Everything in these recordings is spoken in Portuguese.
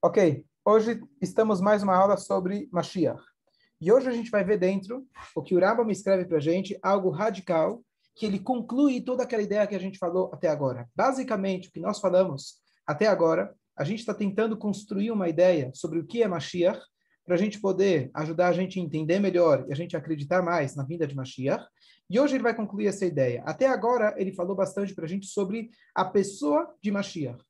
Ok, hoje estamos mais uma aula sobre Mashiach. E hoje a gente vai ver dentro o que o Rambam escreve para a gente, algo radical, que ele conclui toda aquela ideia que a gente falou até agora. Basicamente, o que nós falamos até agora, a gente está tentando construir uma ideia sobre o que é Mashiach, para a gente poder ajudar a gente a entender melhor e a gente acreditar mais na vinda de Mashiach. E hoje ele vai concluir essa ideia. Até agora, ele falou bastante para a gente sobre a pessoa de Mashiach.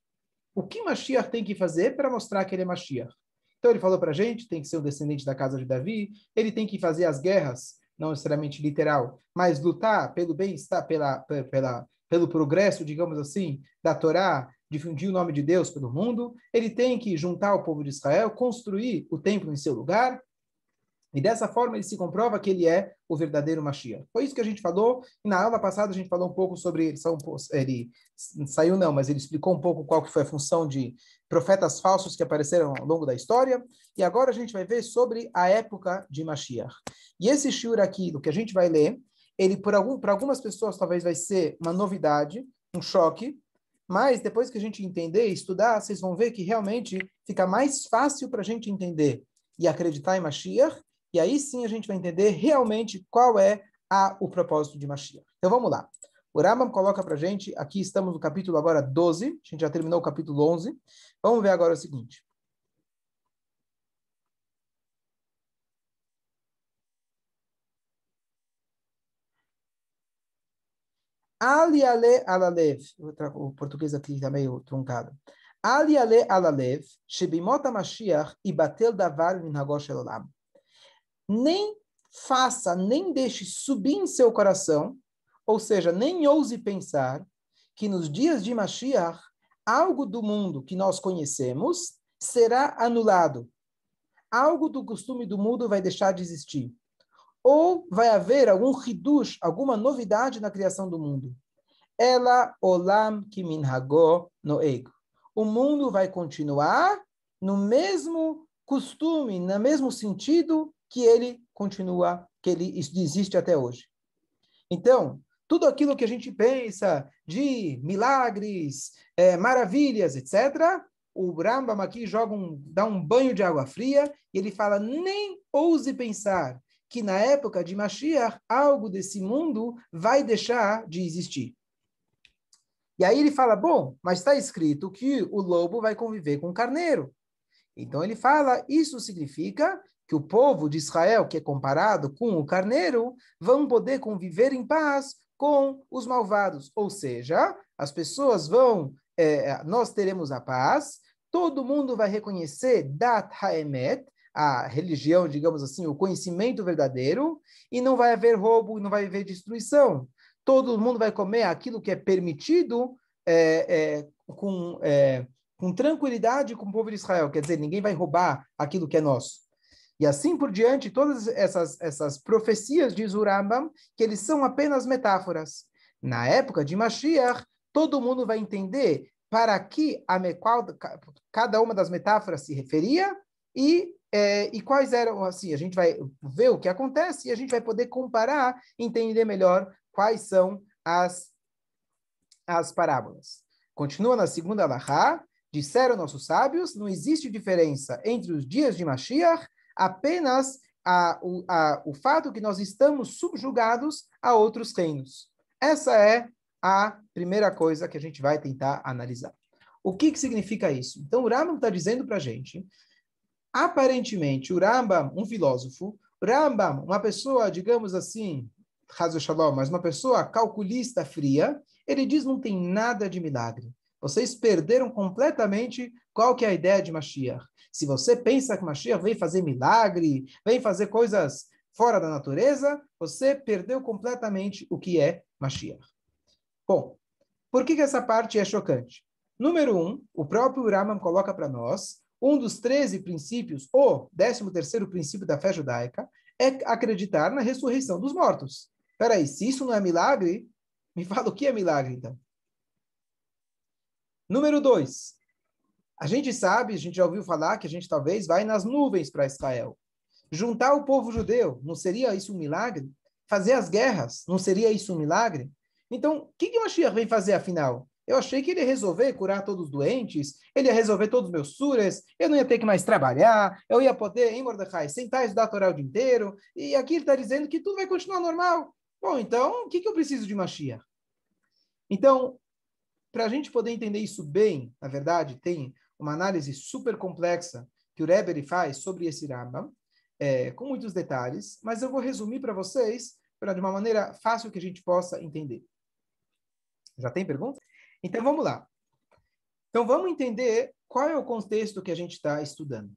O que Mashiach tem que fazer para mostrar que ele é Mashiach? Então ele falou para a gente, tem que ser um descendente da casa de Davi, ele tem que fazer as guerras, não necessariamente literal, mas lutar pelo bem-estar, pelo progresso, digamos assim, da Torá, difundir o nome de Deus pelo mundo, ele tem que juntar o povo de Israel, construir o templo em seu lugar, e dessa forma ele se comprova que ele é o verdadeiro Mashiach. Foi isso que a gente falou, e na aula passada a gente falou um pouco sobre, ele saiu não, mas ele explicou um pouco qual que foi a função de profetas falsos que apareceram ao longo da história, e agora a gente vai ver sobre a época de Mashiach. E esse shiur aqui, do que a gente vai ler, ele para algumas pessoas talvez vai ser uma novidade, um choque, mas depois que a gente entender e estudar, vocês vão ver que realmente fica mais fácil para a gente entender e acreditar em Mashiach, e aí sim a gente vai entender realmente qual é o propósito de Mashiach. Então vamos lá. O Rambam coloca para a gente, aqui estamos no capítulo agora 12, a gente já terminou o capítulo 11. Vamos ver agora o seguinte. Ali ale alalev, o português aqui está meio truncado. Ali ale alalev, shebimot Mashiach ibatel davar min hagosh elolam. Nem faça, nem deixe subir em seu coração, ou seja, nem ouse pensar que nos dias de Mashiach, algo do mundo que nós conhecemos será anulado. Algo do costume do mundo vai deixar de existir. Ou vai haver algum hidush, alguma novidade na criação do mundo. Ela olam ki minhago noeg. O mundo vai continuar no mesmo costume, no mesmo sentido que ele continua, que ele existe até hoje. Então, tudo aquilo que a gente pensa de milagres, maravilhas, etc., o Rambam aqui dá um banho de água fria e ele fala, nem ouse pensar que na época de Mashiach, algo desse mundo vai deixar de existir. E aí ele fala, bom, mas está escrito que o lobo vai conviver com o carneiro. Então ele fala, isso significa que o povo de Israel, que é comparado com o carneiro, vão poder conviver em paz com os malvados. Ou seja, as pessoas nós teremos a paz, todo mundo vai reconhecer Dat HaEmet, a religião, digamos assim, o conhecimento verdadeiro, e não vai haver roubo, não vai haver destruição. Todo mundo vai comer aquilo que é permitido com tranquilidade com o povo de Israel. Quer dizer, ninguém vai roubar aquilo que é nosso. E assim por diante, todas essas profecias, diz o Rambam, que eles são apenas metáforas. Na época de Mashiach, todo mundo vai entender para que cada uma das metáforas se referia e quais eram, assim, a gente vai ver o que acontece e a gente vai poder comparar, entender melhor quais são as parábolas. Continua na segunda alahá, disseram nossos sábios, não existe diferença entre os dias de Mashiach, apenas o fato que nós estamos subjugados a outros reinos. Essa é a primeira coisa que a gente vai tentar analisar. O que significa isso? Então, o Rambam está dizendo para a gente, aparentemente, o Rambam, um filósofo, Rambam, uma pessoa, digamos assim, Hazel Shalom, mas uma pessoa calculista fria, ele diz não tem nada de milagre. Vocês perderam completamente qual que é a ideia de Mashiach. Se você pensa que Mashiach vem fazer milagre, vem fazer coisas fora da natureza, você perdeu completamente o que é Mashiach. Bom, por que essa parte é chocante? Número 1, o próprio Rambam coloca para nós, um dos 13 princípios, ou 13º princípio da fé judaica, é acreditar na ressurreição dos mortos. Peraí, se isso não é milagre, me fala o que é milagre, então. Número 2, a gente sabe, a gente já ouviu falar que a gente talvez vai nas nuvens para Israel. Juntar o povo judeu, não seria isso um milagre? Fazer as guerras, não seria isso um milagre? Então, o que Mashiach vem fazer, afinal? Eu achei que ele ia resolver curar todos os doentes, ele ia resolver todos os meus sures, eu não ia ter que mais trabalhar, eu ia poder, em Mordecai, sentar e estudar a Torá o dia inteiro, e aqui ele está dizendo que tudo vai continuar normal. Bom, então, o que eu preciso de Mashiach? Então, para a gente poder entender isso bem, na verdade, tem uma análise super complexa que o Rebbe faz sobre esse Rambam, com muitos detalhes, mas eu vou resumir para vocês de uma maneira fácil que a gente possa entender. Já tem pergunta? Então, vamos lá. Então, vamos entender qual é o contexto que a gente está estudando.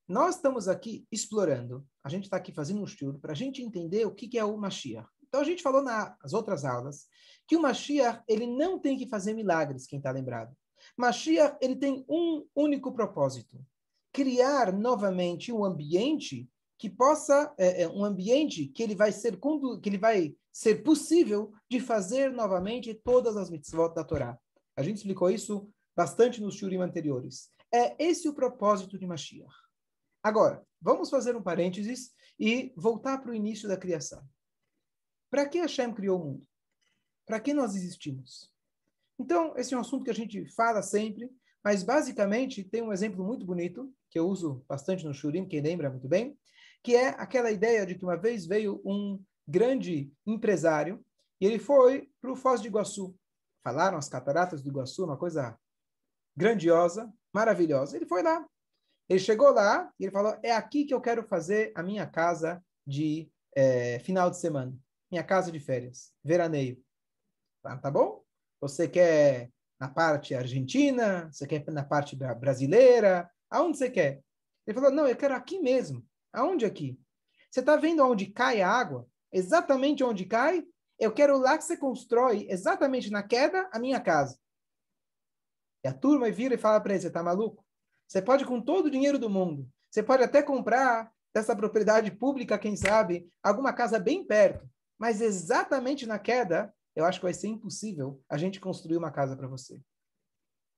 Nós estamos aqui explorando, a gente está aqui fazendo um estudo para a gente entender o que é o Mashiach. Então, a gente falou nas outras aulas que o Mashiach, ele não tem que fazer milagres, quem está lembrado. Mashiach, ele tem um único propósito: criar novamente um ambiente que possa, um ambiente que ele vai ser possível de fazer novamente todas as mitzvot da Torá. A gente explicou isso bastante nos shurim anteriores. É esse o propósito de Mashiach. Agora, vamos fazer um parênteses e voltar para o início da criação. Para que Hashem criou o mundo? Para que nós existimos? Então, esse é um assunto que a gente fala sempre, mas basicamente tem um exemplo muito bonito, que eu uso bastante no shurim, quem lembra muito bem, que é aquela ideia de que uma vez veio um grande empresário e ele foi para o Foz de Iguaçu. Falaram as cataratas do Iguaçu, uma coisa grandiosa, maravilhosa. Ele foi lá. Ele chegou lá e ele falou, é aqui que eu quero fazer a minha casa de final de semana. Minha casa de férias, veraneio. Tá bom? Você quer na parte argentina? Você quer na parte brasileira? Aonde você quer? Ele falou, não, eu quero aqui mesmo. Aonde aqui? Você está vendo onde cai a água? Exatamente onde cai? Eu quero lá que você constrói, exatamente na queda, a minha casa. E a turma vira e fala para ele, você está maluco? Você pode com todo o dinheiro do mundo. Você pode até comprar dessa propriedade pública, quem sabe, alguma casa bem perto. Mas exatamente na queda, eu acho que vai ser impossível a gente construir uma casa para você.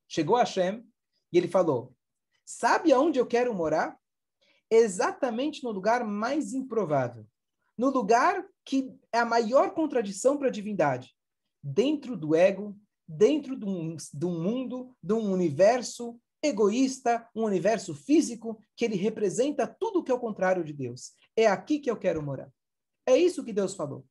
Chegou Hashem e ele falou, sabe aonde eu quero morar? Exatamente no lugar mais improvável. No lugar que é a maior contradição para a divindade. Dentro do ego, dentro de um mundo, de um universo egoísta, um universo físico, que ele representa tudo que é o contrário de Deus. É aqui que eu quero morar. É isso que Deus falou.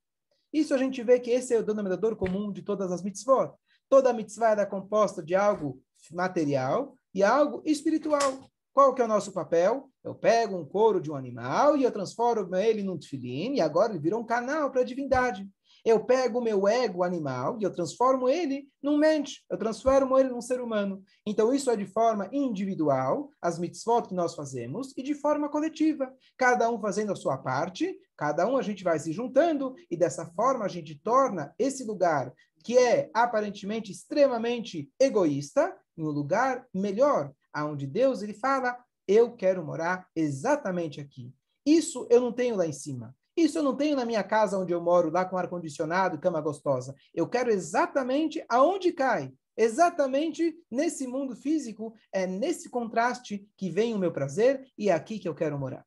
Isso a gente vê que esse é o denominador comum de todas as mitzvot. Toda mitzvah é composta de algo material e algo espiritual. Qual que é o nosso papel? Eu pego um couro de um animal e eu transformo ele num tefilim e agora ele virou um canal para a divindade. Eu pego o meu ego animal e eu transformo ele num mente, eu transformo ele num ser humano. Então isso é de forma individual, as mitzvot que nós fazemos, e de forma coletiva. Cada um fazendo a sua parte, cada um a gente vai se juntando e dessa forma a gente torna esse lugar que é aparentemente extremamente egoísta, em um lugar melhor, aonde Deus ele fala, eu quero morar exatamente aqui. Isso eu não tenho lá em cima. Isso eu não tenho na minha casa onde eu moro, lá com ar-condicionado, cama gostosa. Eu quero exatamente aonde cai. Exatamente nesse mundo físico, é nesse contraste que vem o meu prazer e é aqui que eu quero morar.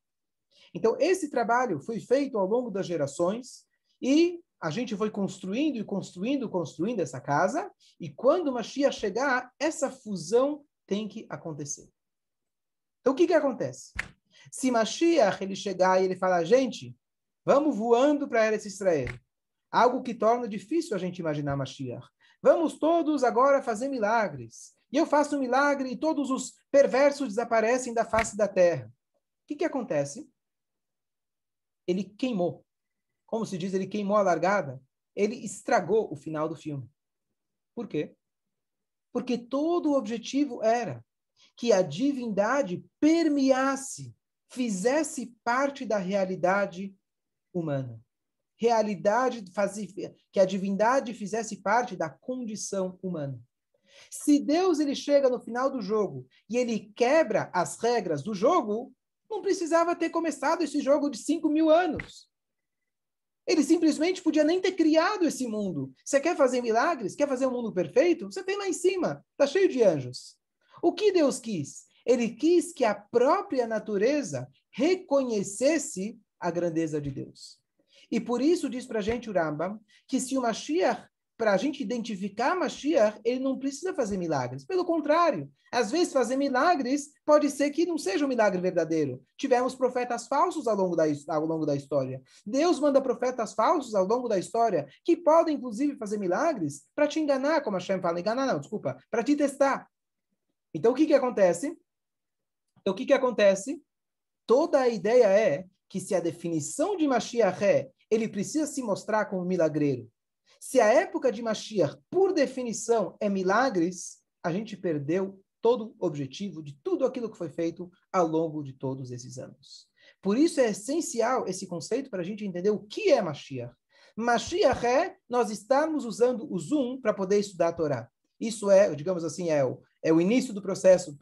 Então, esse trabalho foi feito ao longo das gerações e a gente foi construindo e construindo essa casa e quando o Mashiach chegar, essa fusão tem que acontecer. Então, o que acontece? Se Mashiach ele chegar e ele falar, gente, vamos voando para Eretz Israel. Algo que torna difícil a gente imaginar Mashiach. Vamos todos agora fazer milagres. E eu faço um milagre e todos os perversos desaparecem da face da terra. O que acontece? Ele queimou. Como se diz, ele queimou a largada. Ele estragou o final do filme. Por quê? Porque todo o objetivo era que a divindade permeasse, fizesse parte da realidade humana. Que a divindade fizesse parte da condição humana. Se Deus ele chega no final do jogo e ele quebra as regras do jogo, não precisava ter começado esse jogo de 5.000 anos. Ele simplesmente podia nem ter criado esse mundo. Você quer fazer milagres? Quer fazer um mundo perfeito? Você tem lá em cima, está cheio de anjos. O que Deus quis? Ele quis que a própria natureza reconhecesse a grandeza de Deus. E por isso diz para a gente o Rambam, que se o Mashiach para a gente identificar Mashiach, ele não precisa fazer milagres. Pelo contrário, às vezes fazer milagres pode ser que não seja um milagre verdadeiro. Tivemos profetas falsos ao longo da história. Deus manda profetas falsos ao longo da história que podem, inclusive, fazer milagres para te enganar, como a Hashem fala. Enganar não, desculpa. Para te testar. Então, o que acontece? Toda a ideia é que se a definição de Mashiach ele precisa se mostrar como milagreiro. Se a época de Mashiach, por definição, é milagres, a gente perdeu todo o objetivo de tudo aquilo que foi feito ao longo de todos esses anos. Por isso é essencial esse conceito para a gente entender o que é Mashiach. Mashiach nós estamos usando o Zoom para poder estudar a Torá. Isso é, digamos assim, é o início do processo,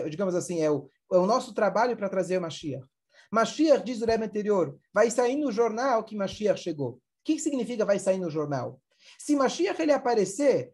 digamos assim, é o nosso trabalho para trazer o Mashiach. Mashiach, diz o Rebbe anterior, vai sair no jornal que Mashiach chegou. O que significa vai sair no jornal? Se Mashiach ele aparecer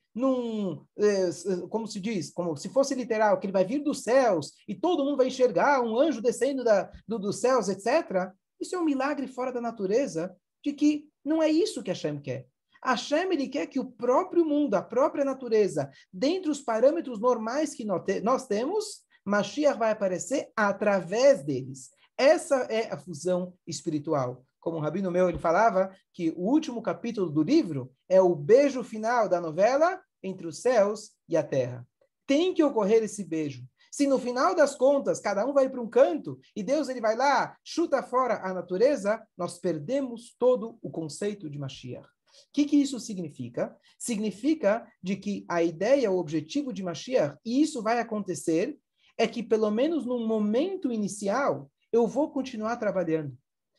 como se diz, como se fosse literal, que ele vai vir dos céus e todo mundo vai enxergar um anjo descendo dos céus, etc., isso é um milagre fora da natureza de que não é isso que Hashem quer. Hashem ele quer que o próprio mundo, a própria natureza, dentro dos parâmetros normais que nós temos, Mashiach vai aparecer através deles. Essa é a fusão espiritual. Como um rabino meu, ele falava que o último capítulo do livro é o beijo final da novela entre os céus e a terra. Tem que ocorrer esse beijo. Se no final das contas, cada um vai para um canto e Deus ele vai lá, chuta fora a natureza, nós perdemos todo o conceito de Mashiach. O que isso significa? Significa de que a ideia, o objetivo de Mashiach, e isso vai acontecer, é que pelo menos no momento inicial, eu vou continuar trabalhando.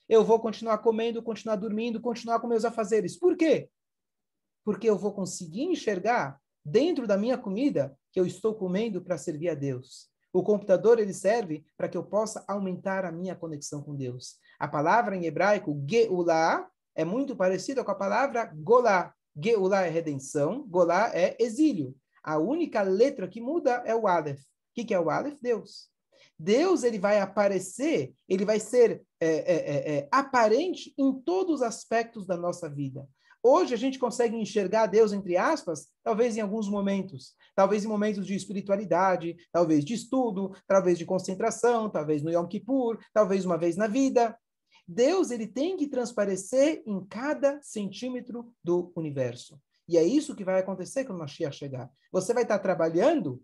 Eu vou continuar comendo, continuar dormindo, continuar com meus afazeres. Por quê? Porque eu vou conseguir enxergar dentro da minha comida que eu estou comendo para servir a Deus. O computador ele serve para que eu possa aumentar a minha conexão com Deus. A palavra em hebraico, Geulah, é muito parecida com a palavra Golá. Geulah é redenção, Golá é exílio. A única letra que muda é o Aleph. O que é o Aleph? Deus. Deus ele vai aparecer, ele vai ser aparente em todos os aspectos da nossa vida. Hoje a gente consegue enxergar Deus, entre aspas, talvez em alguns momentos. Talvez em momentos de espiritualidade, talvez de estudo, talvez de concentração, talvez no Yom Kippur, talvez uma vez na vida. Deus ele tem que transparecer em cada centímetro do universo. E é isso que vai acontecer quando o Mashiach chegar. Você vai estar trabalhando,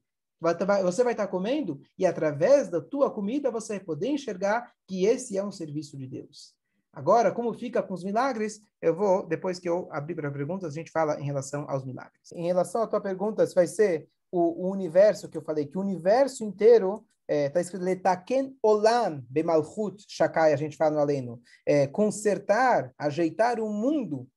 você vai estar comendo, e através da tua comida você vai poder enxergar que esse é um serviço de Deus. Agora, como fica com os milagres, eu vou, depois que eu abrir para perguntas, a gente fala em relação aos milagres. Em relação à tua pergunta, se vai ser o universo que eu falei, que o universo inteiro está escrito Letaken Olam Bemalchut Shakai, a gente fala no Aleno, consertar, ajeitar o mundo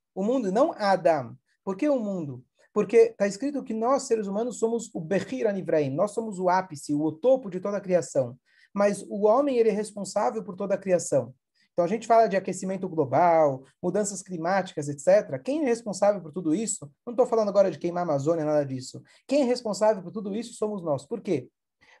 não Adam. Por que o mundo? Porque está escrito que nós, seres humanos, somos o Bechir Anivraim, nós somos o ápice, o topo de toda a criação. Mas o homem ele é responsável por toda a criação. Então a gente fala de aquecimento global, mudanças climáticas, etc. Quem é responsável por tudo isso? Não estou falando agora de queimar a Amazônia, nada disso. Quem é responsável por tudo isso somos nós. Por quê?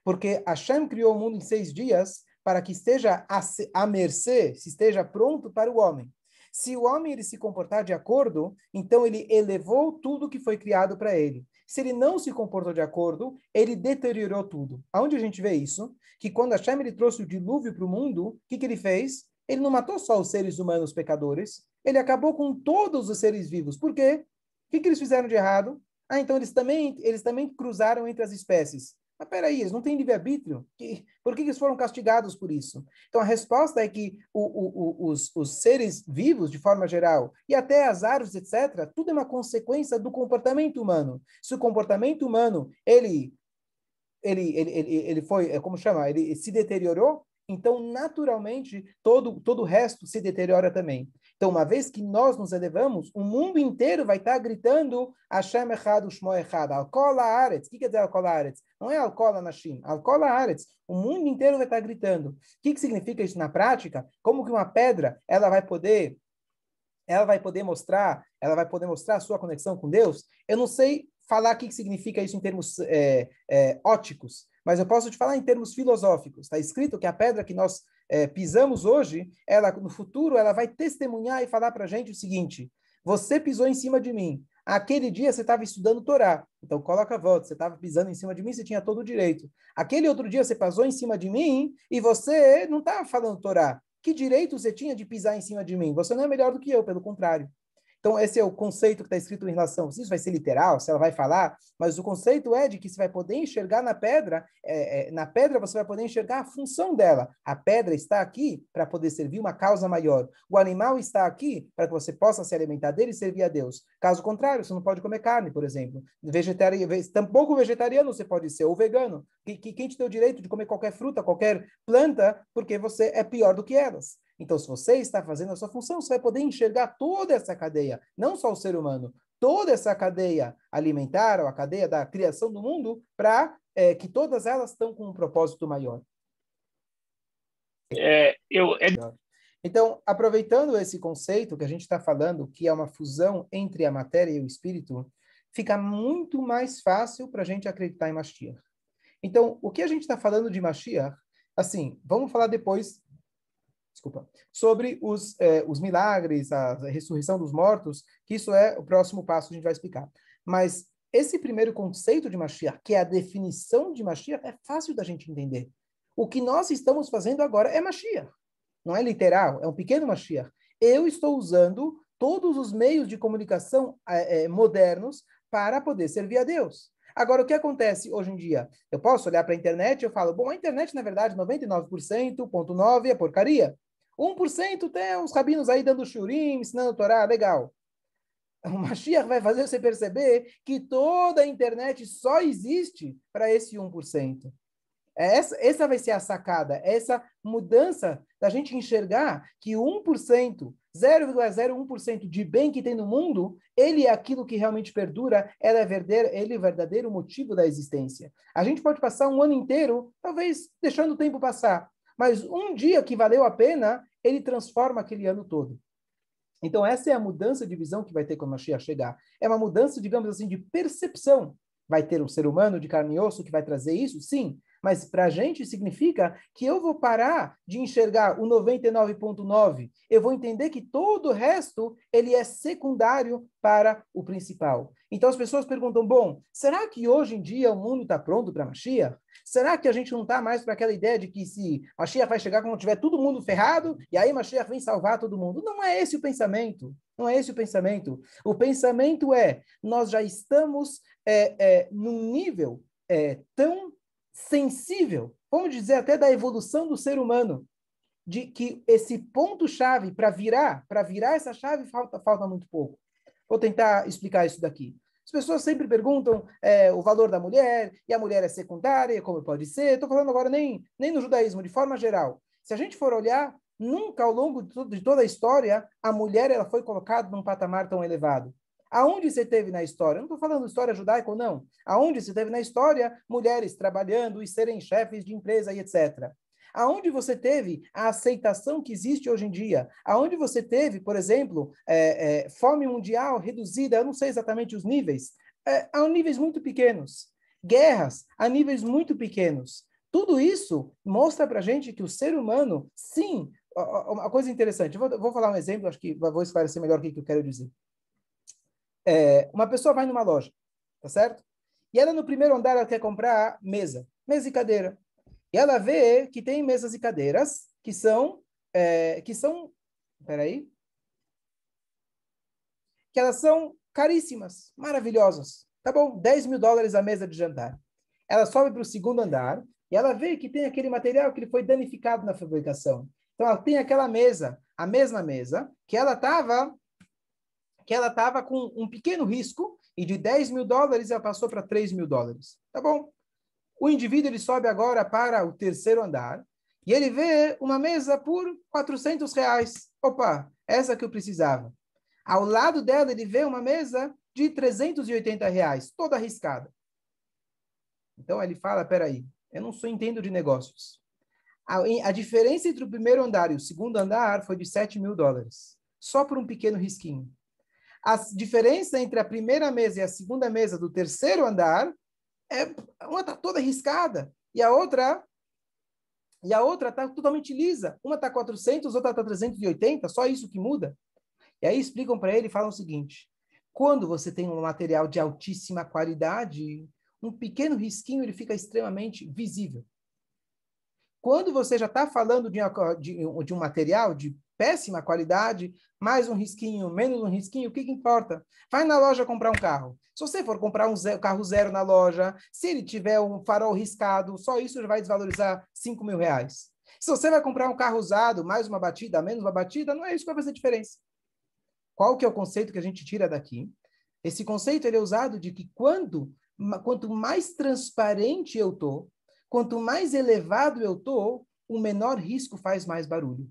Porque Hashem criou o mundo em 6 dias para que esteja à mercê, se esteja pronto para o homem. Se o homem ele se comportar de acordo, então ele elevou tudo que foi criado para ele. Se ele não se comportou de acordo, ele deteriorou tudo. Aonde a gente vê isso? Que quando Hashem ele trouxe o dilúvio para o mundo, o que ele fez? Ele não matou só os seres humanos pecadores, ele acabou com todos os seres vivos. Por quê? O que eles fizeram de errado? Então eles também cruzaram entre as espécies. Mas peraí, eles não têm livre-arbítrio? Por que eles foram castigados por isso? Então a resposta é que os seres vivos, de forma geral, e até as árvores, etc., tudo é uma consequência do comportamento humano. Se o comportamento humano, ele foi, como chama? Ele se deteriorou, então, naturalmente, todo o resto se deteriora também. Então, uma vez que nós nos elevamos, o mundo inteiro vai estar gritando Hashem Echad Ushmo Echad, Al-Kol Haaretz. O que quer dizer Al-Kol Haaretz? Não é Al-Kol Anashim, Al-Kol Haaretz. O mundo inteiro vai estar gritando. O que significa isso na prática? Como que uma pedra, ela vai poder mostrar a sua conexão com Deus? Eu não sei falar o que significa isso em termos óticos, mas eu posso te falar em termos filosóficos. Está escrito que a pedra que nós pisamos hoje, ela no futuro, ela vai testemunhar e falar para a gente o seguinte: você pisou em cima de mim. Aquele dia você estava estudando Torá, então coloca a volta, você estava pisando em cima de mim, você tinha todo o direito. Aquele outro dia você passou em cima de mim e você não estava falando Torá. Que direito você tinha de pisar em cima de mim? Você não é melhor do que eu, pelo contrário. Então, esse é o conceito que está escrito em relação. Se isso vai ser literal, se ela vai falar, mas o conceito é de que você vai poder enxergar na pedra você vai poder enxergar a função dela. A pedra está aqui para poder servir uma causa maior. O animal está aqui para que você possa se alimentar dele e servir a Deus. Caso contrário, você não pode comer carne, por exemplo. Tampouco vegetariano você pode ser, ou vegano. Quem te deu o direito de comer qualquer fruta, qualquer planta, porque você é pior do que elas? Então, se você está fazendo a sua função, você vai poder enxergar toda essa cadeia, não só o ser humano, toda essa cadeia alimentar, ou a cadeia da criação do mundo, para que todas elas estão com um propósito maior. Então, aproveitando esse conceito que a gente está falando, que é uma fusão entre a matéria e o espírito, fica muito mais fácil para a gente acreditar em Mashiach. Então, o que a gente está falando de Mashiach, assim, vamos falar depois sobre os milagres, a ressurreição dos mortos, que isso é o próximo passo que a gente vai explicar. Mas esse primeiro conceito de Mashiach, que é a definição de Mashiach, é fácil da gente entender. O que nós estamos fazendo agora é Mashiach. Não é literal, é um pequeno Mashiach. Eu estou usando todos os meios de comunicação modernos para poder servir a Deus. Agora, o que acontece hoje em dia? Eu posso olhar para a internet e eu falo, bom, a internet, na verdade, 99,9% é porcaria. 1% tem uns rabinos aí dando shurim, ensinando Torá, legal. O Mashiach vai fazer você perceber que toda a internet só existe para esse 1%. Essa vai ser a sacada, essa mudança da gente enxergar que 1%, 0,01% de bem que tem no mundo, ele é aquilo que realmente perdura, ele é o verdadeiro motivo da existência. A gente pode passar um ano inteiro, talvez deixando o tempo passar, mas um dia que valeu a pena, ele transforma aquele ano todo. Então, essa é a mudança de visão que vai ter quando a Mashiach chegar. É uma mudança, digamos assim, de percepção. Vai ter um ser humano de carne e osso que vai trazer isso? Sim. Mas para a gente significa que eu vou parar de enxergar o 99,9. Eu vou entender que todo o resto ele é secundário para o principal. Então as pessoas perguntam, bom, será que hoje em dia o mundo está pronto para Mashiach? Será que a gente não está mais para aquela ideia de que se Mashiach vai chegar quando tiver todo mundo ferrado e aí Mashiach vem salvar todo mundo? Não é esse o pensamento. Não é esse o pensamento. O pensamento é, nós já estamos num nível tão sensível, vamos dizer até da evolução do ser humano, de que esse ponto-chave para virar essa chave falta muito pouco. Vou tentar explicar isso daqui. As pessoas sempre perguntam o valor da mulher, e a mulher é secundária, como pode ser? Estou falando agora nem no judaísmo, de forma geral. Se a gente for olhar, nunca ao longo de toda a história, a mulher ela foi colocada num patamar tão elevado. Aonde você teve na história? Eu não estou falando história judaica ou não. Aonde você teve na história mulheres trabalhando e serem chefes de empresa e etc. Aonde você teve a aceitação que existe hoje em dia? Aonde você teve, por exemplo, fome mundial reduzida, eu não sei exatamente os níveis, a níveis muito pequenos. Guerras a níveis muito pequenos. Tudo isso mostra para a gente que o ser humano, sim, uma coisa interessante, eu vou falar um exemplo, acho que vou esclarecer melhor o que eu quero dizer. Uma pessoa vai numa loja, tá certo? E ela no primeiro andar ela quer comprar mesa e cadeira. E ela vê que tem mesas e cadeiras peraí, que elas são caríssimas, maravilhosas. Tá bom, $10.000 a mesa de jantar. Ela sobe para o segundo andar e ela vê que tem aquele material que ele foi danificado na fabricação. Então ela tem aquela mesa, a mesma mesa, que ela estava com um pequeno risco e de $10.000 ela passou para $3.000. Tá bom? O indivíduo ele sobe agora para o terceiro andar e ele vê uma mesa por R$400. Opa, essa que eu precisava. Ao lado dela ele vê uma mesa de R$380, toda arriscada. Então ele fala, peraí, eu não entendo de negócios. A diferença entre o primeiro andar e o segundo andar foi de $7.000, só por um pequeno risquinho. A diferença entre a primeira mesa e a segunda mesa do terceiro andar uma está toda arriscada e a outra está totalmente lisa. Uma está 400, outra está 380, só isso que muda. E aí explicam para ele e falam o seguinte: Quando você tem um material de altíssima qualidade, um pequeno risquinho ele fica extremamente visível. Quando você já está falando de um material de péssima qualidade, mais um risquinho, menos um risquinho, o que importa? Vai na loja comprar um carro. Se você for comprar carro zero na loja, se ele tiver um farol riscado, só isso já vai desvalorizar 5 mil reais. Se você vai comprar um carro usado, mais uma batida, menos uma batida, não é isso que vai fazer diferença. Qual que é o conceito que a gente tira daqui? Esse conceito ele é usado de que quanto mais transparente eu estou, quanto mais elevado eu estou, o menor risco faz mais barulho.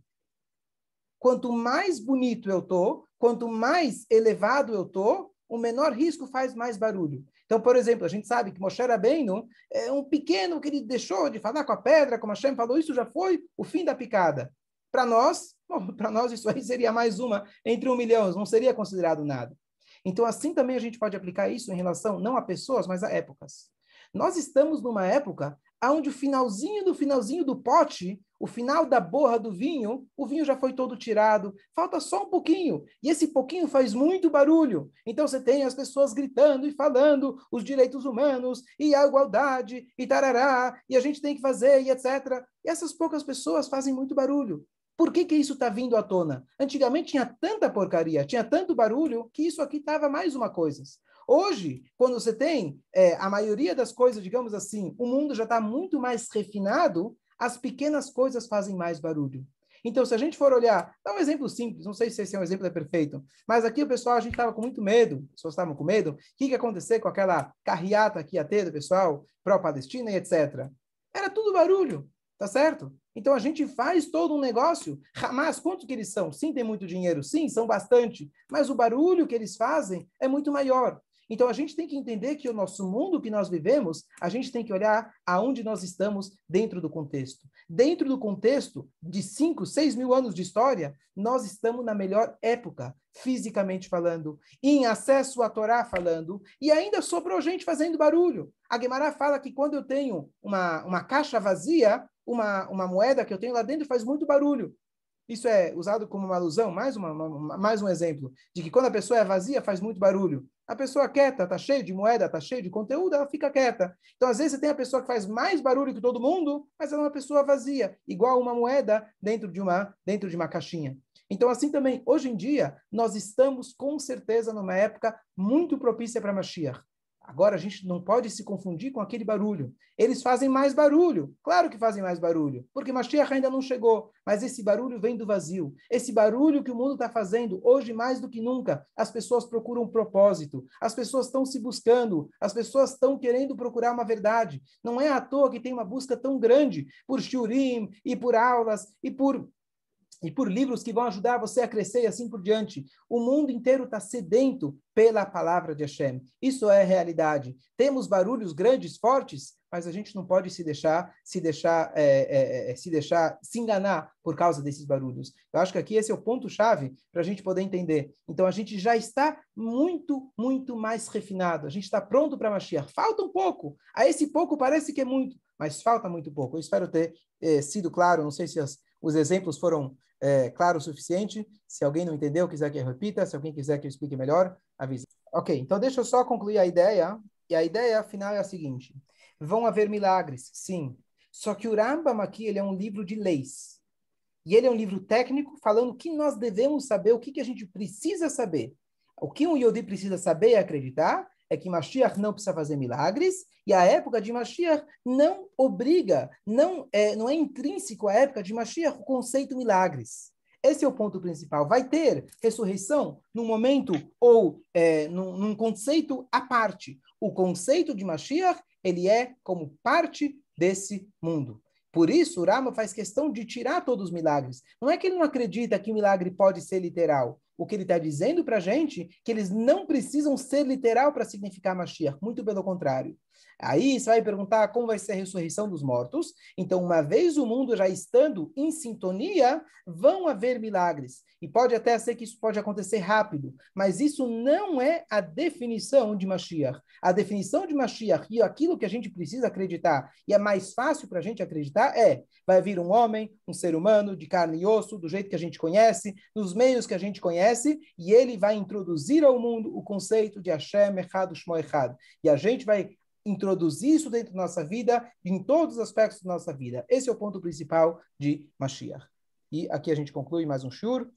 Quanto mais bonito eu estou, quanto mais elevado eu estou, o menor risco faz mais barulho. Então, por exemplo, a gente sabe que Moshe Rabbeinu é um pequeno que ele deixou de falar com a pedra, como Hashem falou, isso já foi o fim da picada. Para nós isso aí seria mais uma entre 1 milhão, não seria considerado nada. Então, assim também a gente pode aplicar isso em relação não a pessoas, mas a épocas. Nós estamos numa época onde o finalzinho do pote, o final da borra do vinho, o vinho já foi todo tirado, falta só um pouquinho, e esse pouquinho faz muito barulho. Então você tem as pessoas gritando e falando os direitos humanos, e a igualdade, e tarará, e a gente tem que fazer, e etc. E essas poucas pessoas fazem muito barulho. Por que isso está vindo à tona? Antigamente tinha tanta porcaria, tinha tanto barulho, que isso aqui estava mais uma coisa. Hoje, quando você tem a maioria das coisas, digamos assim, o mundo já está muito mais refinado, as pequenas coisas fazem mais barulho. Então, se a gente for olhar, dá um exemplo simples, não sei se esse é um exemplo perfeito, mas aqui o pessoal, a gente estava com muito medo, as pessoas estavam com medo, o que ia acontecer com aquela carreata que ia ter do pessoal pró-Palestina e etc. Era tudo barulho, tá certo? Então a gente faz todo um negócio. Hamas, quanto que eles são? Sim, tem muito dinheiro, sim, são bastante, mas o barulho que eles fazem é muito maior. Então, a gente tem que entender que o nosso mundo que nós vivemos, a gente tem que olhar aonde nós estamos dentro do contexto. Dentro do contexto de 5, 6 mil anos de história, nós estamos na melhor época, fisicamente falando, em acesso à Torá falando, e ainda sobrou gente fazendo barulho. A Guemará fala que quando eu tenho uma caixa vazia, uma moeda que eu tenho lá dentro faz muito barulho. Isso é usado como uma alusão, mais um exemplo, de que quando a pessoa é vazia, faz muito barulho. A pessoa quieta, está cheio de moeda, está cheio de conteúdo, ela fica quieta. Então, às vezes, você tem a pessoa que faz mais barulho que todo mundo, mas ela é uma pessoa vazia, igual uma moeda dentro de uma caixinha. Então, assim também, hoje em dia, nós estamos, com certeza, numa época muito propícia para Mashiach. Agora, a gente não pode se confundir com aquele barulho. Eles fazem mais barulho. Claro que fazem mais barulho, porque Mashiach ainda não chegou. Mas esse barulho vem do vazio. Esse barulho que o mundo está fazendo, hoje mais do que nunca, as pessoas procuram um propósito. As pessoas estão se buscando. As pessoas estão querendo procurar uma verdade. Não é à toa que tem uma busca tão grande por shiurim, e por aulas, e por livros que vão ajudar você a crescer e assim por diante. O mundo inteiro está sedento pela palavra de Hashem. Isso é realidade. Temos barulhos grandes, fortes, mas a gente não pode se enganar por causa desses barulhos. Eu acho que aqui esse é o ponto-chave para a gente poder entender. Então, a gente já está muito, muito mais refinado. A gente está pronto para Mashiach. Falta um pouco. A esse pouco parece que é muito, mas falta muito pouco. Eu espero ter sido claro. Não sei se os exemplos foram claro o suficiente. Se alguém não entendeu, quiser que eu repita, se alguém quiser que eu explique melhor, avise. Ok, então deixa eu só concluir a ideia. E a ideia final é a seguinte. Vão haver milagres, sim. Só que o Rambam aqui ele é um livro de leis. E ele é um livro técnico falando o que nós devemos saber, o que a gente precisa saber. O que um Yodi precisa saber e acreditar é que Mashiach não precisa fazer milagres, e a época de Mashiach não obriga, não é intrínseco à época de Mashiach o conceito milagres. Esse é o ponto principal. Vai ter ressurreição num momento ou num conceito à parte. O conceito de Mashiach, ele é como parte desse mundo. Por isso, o Rama faz questão de tirar todos os milagres. Não é que ele não acredita que o milagre pode ser literal. O que ele está dizendo para a gente é que eles não precisam ser literal para significar Mashiach. Muito pelo contrário. Aí você vai perguntar como vai ser a ressurreição dos mortos. Então, uma vez o mundo já estando em sintonia, vão haver milagres. E pode até ser que isso pode acontecer rápido, mas isso não é a definição de Mashiach. A definição de Mashiach e aquilo que a gente precisa acreditar, e é mais fácil para a gente acreditar, vai vir um homem, um ser humano, de carne e osso, do jeito que a gente conhece, nos meios que a gente conhece, e ele vai introduzir ao mundo o conceito de Hashem Echad U'Shmo Echad. E a gente vai introduzir isso dentro da nossa vida, em todos os aspectos da nossa vida. Esse é o ponto principal de Mashiach. E aqui a gente conclui mais um shur.